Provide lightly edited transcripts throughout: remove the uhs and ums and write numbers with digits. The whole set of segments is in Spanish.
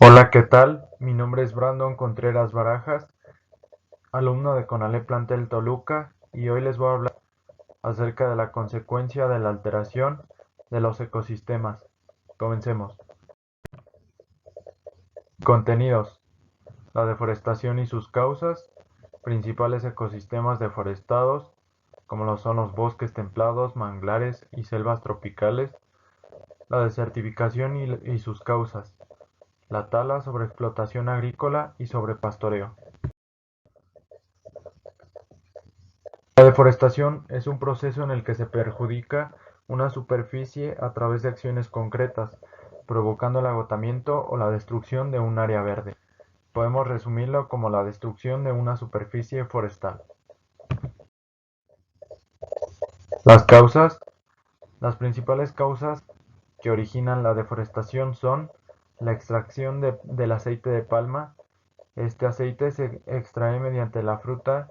Hola, ¿qué tal? Mi nombre es Brandon Contreras Barajas, alumno de CONALEP Plantel Toluca, y hoy les voy a hablar acerca de la consecuencia de la alteración de los ecosistemas. Comencemos. Contenidos: la deforestación y sus causas, principales ecosistemas deforestados, como lo son los bosques templados, manglares y selvas tropicales, la desertificación y sus causas, la tala, sobreexplotación agrícola y sobrepastoreo. La deforestación es un proceso en el que se perjudica una superficie a través de acciones concretas, provocando el agotamiento o la destrucción de un área verde. Podemos resumirlo como la destrucción de una superficie forestal. Las causas. Las principales causas que originan la deforestación son la extracción del aceite de palma. Este aceite se extrae mediante la fruta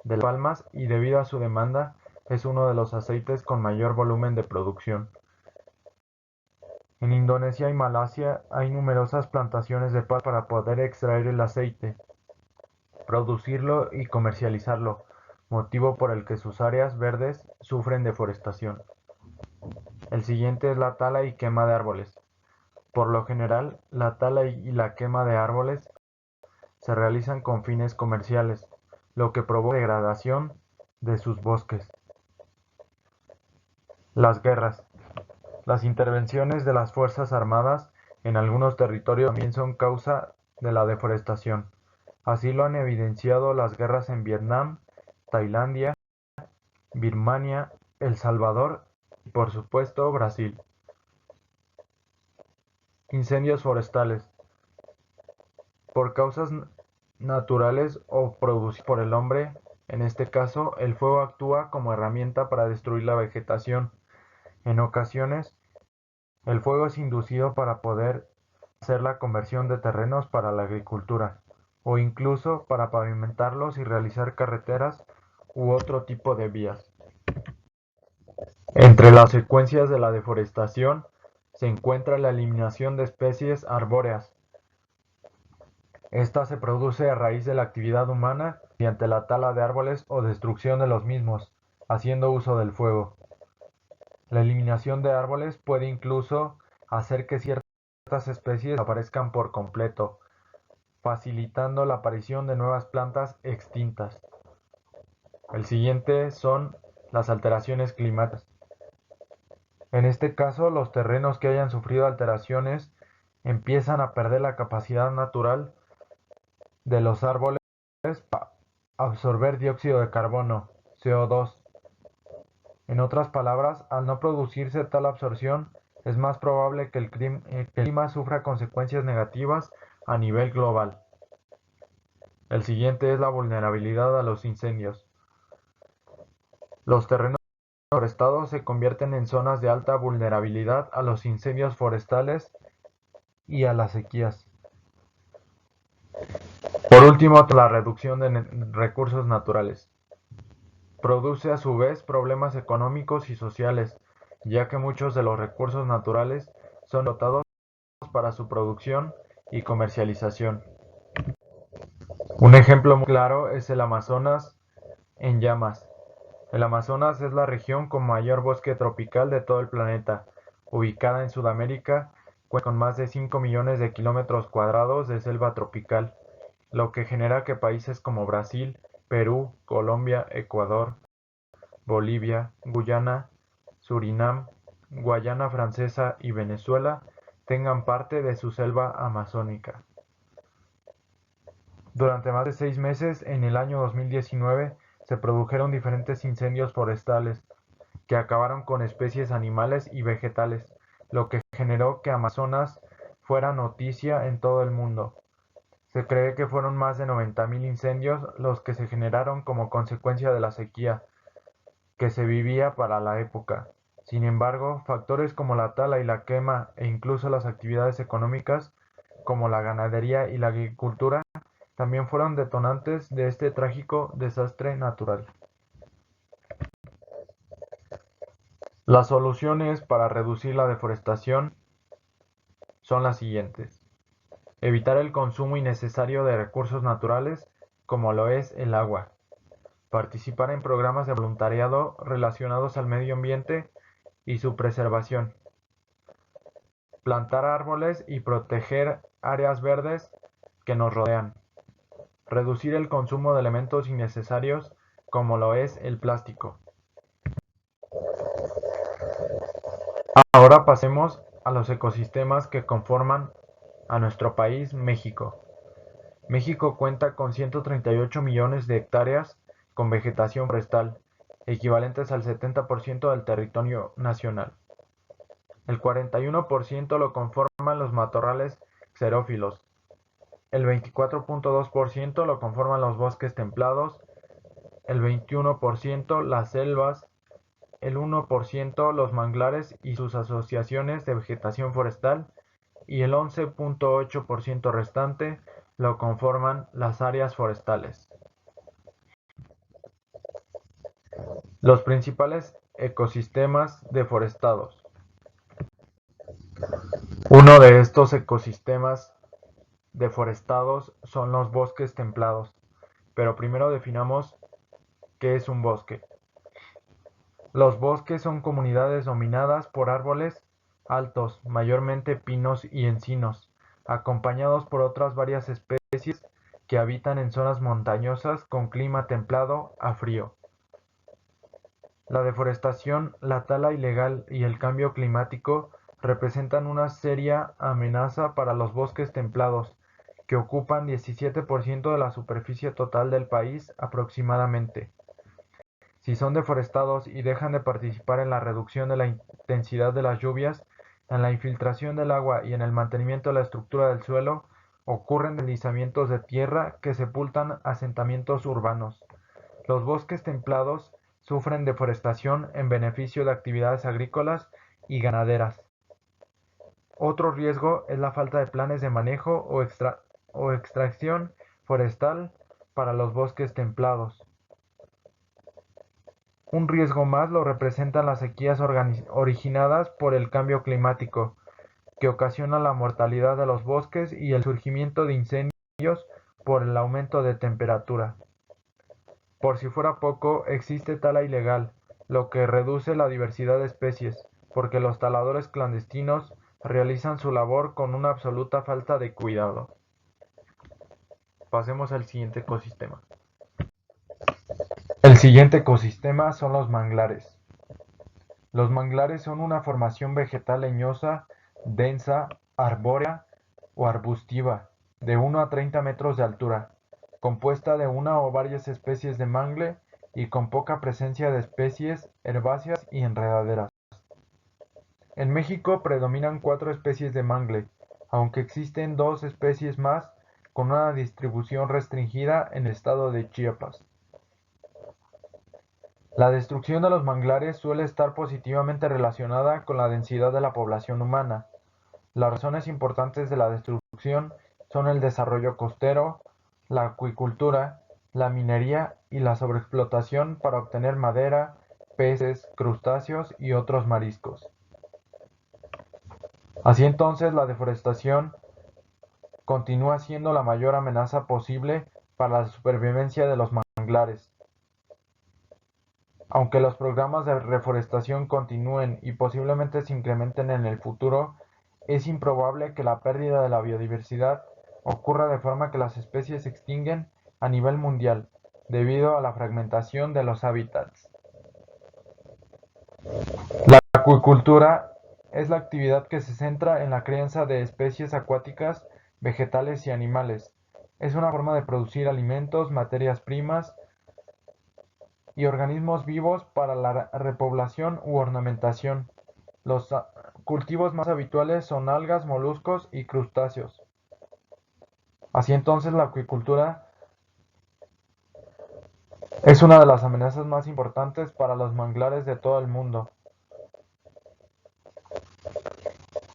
de las palmas y, debido a su demanda, es uno de los aceites con mayor volumen de producción. En Indonesia y Malasia hay numerosas plantaciones de palma para poder extraer el aceite, producirlo y comercializarlo, motivo por el que sus áreas verdes sufren deforestación. El siguiente es la tala y quema de árboles. Por lo general, la tala y la quema de árboles se realizan con fines comerciales, lo que provoca degradación de sus bosques. Las guerras. Las intervenciones de las Fuerzas Armadas en algunos territorios también son causa de la deforestación. Así lo han evidenciado las guerras en Vietnam, Tailandia, Birmania, El Salvador y, por supuesto, Brasil. Incendios forestales. Por causas naturales o producidas por el hombre, en este caso, el fuego actúa como herramienta para destruir la vegetación. En ocasiones, el fuego es inducido para poder hacer la conversión de terrenos para la agricultura, o incluso para pavimentarlos y realizar carreteras u otro tipo de vías. Entre las consecuencias de la deforestación se encuentra la eliminación de especies arbóreas. Esta se produce a raíz de la actividad humana mediante la tala de árboles o destrucción de los mismos, haciendo uso del fuego. La eliminación de árboles puede incluso hacer que ciertas especies desaparezcan por completo, facilitando la aparición de nuevas plantas extintas. El siguiente son las alteraciones climáticas. En este caso, los terrenos que hayan sufrido alteraciones empiezan a perder la capacidad natural de los árboles para absorber dióxido de carbono, CO2. En otras palabras, al no producirse tal absorción, es más probable que el clima sufra consecuencias negativas a nivel global. El siguiente es la vulnerabilidad a los incendios. Los terrenos forestados se convierten en zonas de alta vulnerabilidad a los incendios forestales y a las sequías. Por último, la reducción de recursos naturales. Produce a su vez problemas económicos y sociales, ya que muchos de los recursos naturales son dotados para su producción y comercialización. Un ejemplo muy claro es el Amazonas en llamas. El Amazonas es la región con mayor bosque tropical de todo el planeta, ubicada en Sudamérica, cuenta con más de 5 millones de kilómetros cuadrados de selva tropical, lo que genera que países como Brasil, Perú, Colombia, Ecuador, Bolivia, Guyana, Surinam, Guayana Francesa y Venezuela tengan parte de su selva amazónica. Durante más de 6 meses en el año 2019 se produjeron diferentes incendios forestales que acabaron con especies animales y vegetales, lo que generó que Amazonas fuera noticia en todo el mundo. Se cree que fueron más de 90.000 incendios los que se generaron como consecuencia de la sequía que se vivía para la época. Sin embargo, factores como la tala y la quema e incluso las actividades económicas como la ganadería y la agricultura también fueron detonantes de este trágico desastre natural. Las soluciones para reducir la deforestación son las siguientes. Evitar el consumo innecesario de recursos naturales, como lo es el agua. Participar en programas de voluntariado relacionados al medio ambiente y su preservación. Plantar árboles y proteger áreas verdes que nos rodean. Reducir el consumo de elementos innecesarios, como lo es el plástico. Ahora pasemos a los ecosistemas que conforman a nuestro país, México. México cuenta con 138 millones de hectáreas con vegetación forestal, equivalentes al 70% del territorio nacional. El 41% lo conforman los matorrales xerófilos, el 24.2% lo conforman los bosques templados, el 21% las selvas, el 1% los manglares y sus asociaciones de vegetación forestal y el 11.8% restante lo conforman las áreas forestales. Los principales ecosistemas deforestados. Uno de estos ecosistemas deforestados son los bosques templados, pero primero definamos qué es un bosque. Los bosques son comunidades dominadas por árboles altos, mayormente pinos y encinos, acompañados por otras varias especies que habitan en zonas montañosas con clima templado a frío. La deforestación, la tala ilegal y el cambio climático representan una seria amenaza para los bosques templados, que ocupan 17% de la superficie total del país aproximadamente. Si son deforestados y dejan de participar en la reducción de la intensidad de las lluvias, en la infiltración del agua y en el mantenimiento de la estructura del suelo, ocurren deslizamientos de tierra que sepultan asentamientos urbanos. Los bosques templados sufren deforestación en beneficio de actividades agrícolas y ganaderas. Otro riesgo es la falta de planes de manejo o extracción forestal para los bosques templados. Un riesgo más lo representan las sequías originadas por el cambio climático, que ocasiona la mortalidad de los bosques y el surgimiento de incendios por el aumento de temperatura. Por si fuera poco, existe tala ilegal, lo que reduce la diversidad de especies, porque los taladores clandestinos realizan su labor con una absoluta falta de cuidado. Pasemos al siguiente ecosistema. El siguiente ecosistema son los manglares. Los manglares son una formación vegetal leñosa, densa, arbórea o arbustiva, de 1 a 30 metros de altura, compuesta de una o varias especies de mangle y con poca presencia de especies herbáceas y enredaderas. En México predominan 4 especies de mangle, aunque existen 2 especies más con una distribución restringida en el estado de Chiapas. La destrucción de los manglares suele estar positivamente relacionada con la densidad de la población humana. Las razones importantes de la destrucción son el desarrollo costero, la acuicultura, la minería y la sobreexplotación para obtener madera, peces, crustáceos y otros mariscos. Así entonces, la deforestación continúa siendo la mayor amenaza posible para la supervivencia de los manglares. Aunque los programas de reforestación continúen y posiblemente se incrementen en el futuro, es improbable que la pérdida de la biodiversidad ocurra de forma que las especies se extinguen a nivel mundial, debido a la fragmentación de los hábitats. La acuicultura es la actividad que se centra en la crianza de especies acuáticas, vegetales y animales. Es una forma de producir alimentos, materias primas y organismos vivos para la repoblación u ornamentación. Los cultivos más habituales son algas, moluscos y crustáceos. Así entonces, la acuicultura es una de las amenazas más importantes para los manglares de todo el mundo.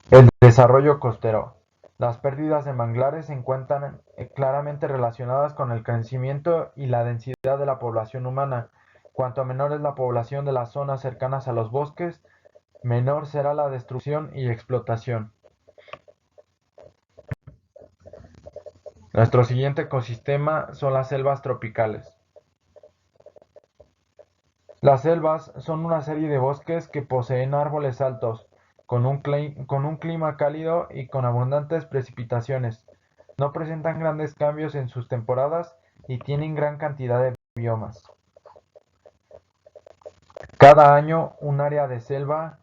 El desarrollo costero. Las pérdidas de manglares se encuentran claramente relacionadas con el crecimiento y la densidad de la población humana. Cuanto menor es la población de las zonas cercanas a los bosques, menor será la destrucción y explotación. Nuestro siguiente ecosistema son las selvas tropicales. Las selvas son una serie de bosques que poseen árboles altos, con un clima cálido y con abundantes precipitaciones. No presentan grandes cambios en sus temporadas y tienen gran cantidad de biomas. Cada año un área de selva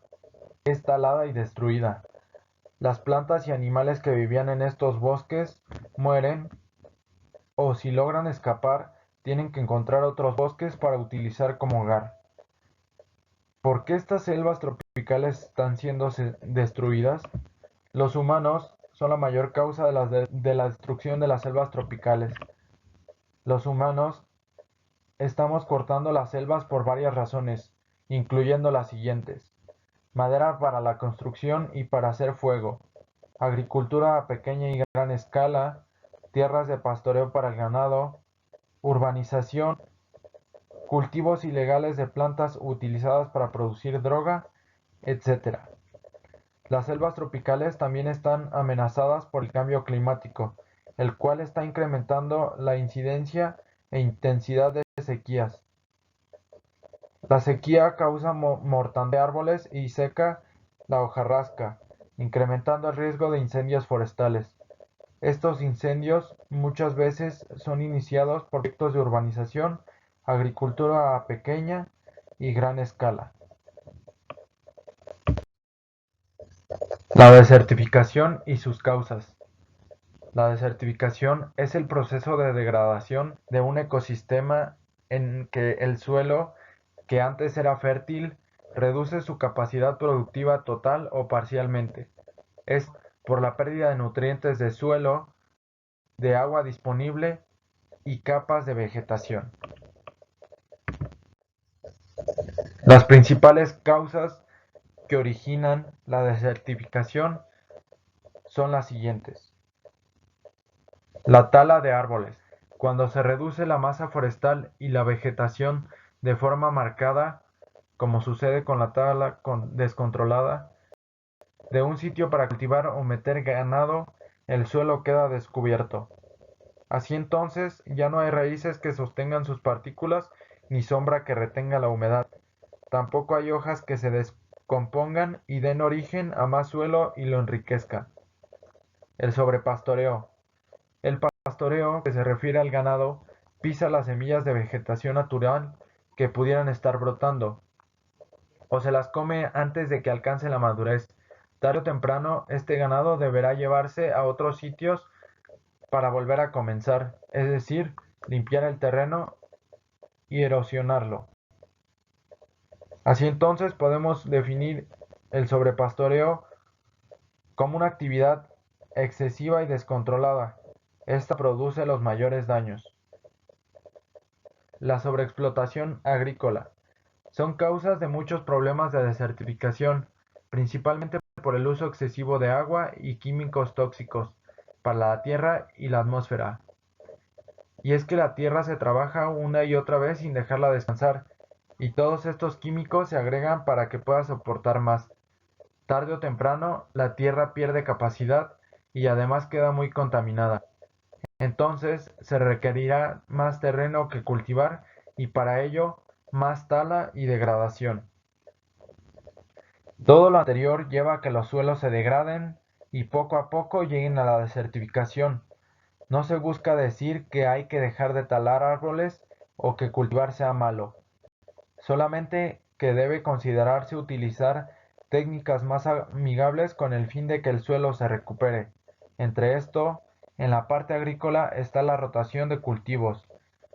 es talada y destruida. Las plantas y animales que vivían en estos bosques mueren o si logran escapar tienen que encontrar otros bosques para utilizar como hogar. ¿Por qué estas selvas tropicales están siendo destruidas? Los humanos son la mayor causa de la destrucción de las selvas tropicales. Los humanos estamos cortando las selvas por varias razones, incluyendo las siguientes: madera para la construcción y para hacer fuego, agricultura a pequeña y gran escala, tierras de pastoreo para el ganado, urbanización, cultivos ilegales de plantas utilizadas para producir droga, etc. Las selvas tropicales también están amenazadas por el cambio climático, el cual está incrementando la incidencia e intensidad de sequías. La sequía causa mortandad de árboles y seca la hojarasca, incrementando el riesgo de incendios forestales. Estos incendios muchas veces son iniciados por proyectos de urbanización, agricultura a pequeña y gran escala. La desertificación y sus causas. La desertificación es el proceso de degradación de un ecosistema en que el suelo, que antes era fértil, reduce su capacidad productiva total o parcialmente. Es por la pérdida de nutrientes de suelo, de agua disponible y capas de vegetación. Las principales causas que originan la desertificación son las siguientes. La tala de árboles. Cuando se reduce la masa forestal y la vegetación de forma marcada, como sucede con la tala descontrolada, de un sitio para cultivar o meter ganado, el suelo queda descubierto. Así entonces ya no hay raíces que sostengan sus partículas ni sombra que retenga la humedad. Tampoco hay hojas que se descompongan y den origen a más suelo y lo enriquezcan. El sobrepastoreo. El pastoreo, que se refiere al ganado, pisa las semillas de vegetación natural que pudieran estar brotando, o se las come antes de que alcance la madurez. Tarde o temprano, este ganado deberá llevarse a otros sitios para volver a comenzar, es decir, limpiar el terreno y erosionarlo. Así entonces podemos definir el sobrepastoreo como una actividad excesiva y descontrolada. Esta produce los mayores daños. La sobreexplotación agrícola. Son causas de muchos problemas de desertificación, principalmente por el uso excesivo de agua y químicos tóxicos para la tierra y la atmósfera. Y es que la tierra se trabaja una y otra vez sin dejarla descansar, y todos estos químicos se agregan para que pueda soportar más. Tarde o temprano, la tierra pierde capacidad y además queda muy contaminada. Entonces, se requerirá más terreno que cultivar y para ello, más tala y degradación. Todo lo anterior lleva a que los suelos se degraden y poco a poco lleguen a la desertificación. No se busca decir que hay que dejar de talar árboles o que cultivar sea malo, solamente que debe considerarse utilizar técnicas más amigables con el fin de que el suelo se recupere. Entre esto, en la parte agrícola está la rotación de cultivos,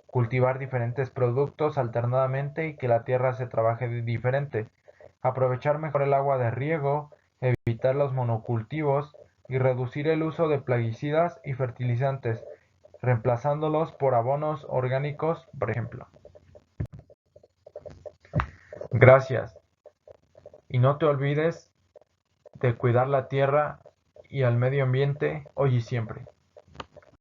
cultivar diferentes productos alternadamente y que la tierra se trabaje diferente, aprovechar mejor el agua de riego, evitar los monocultivos y reducir el uso de plaguicidas y fertilizantes, reemplazándolos por abonos orgánicos, por ejemplo. Gracias. Y no te olvides de cuidar la tierra y al medio ambiente hoy y siempre.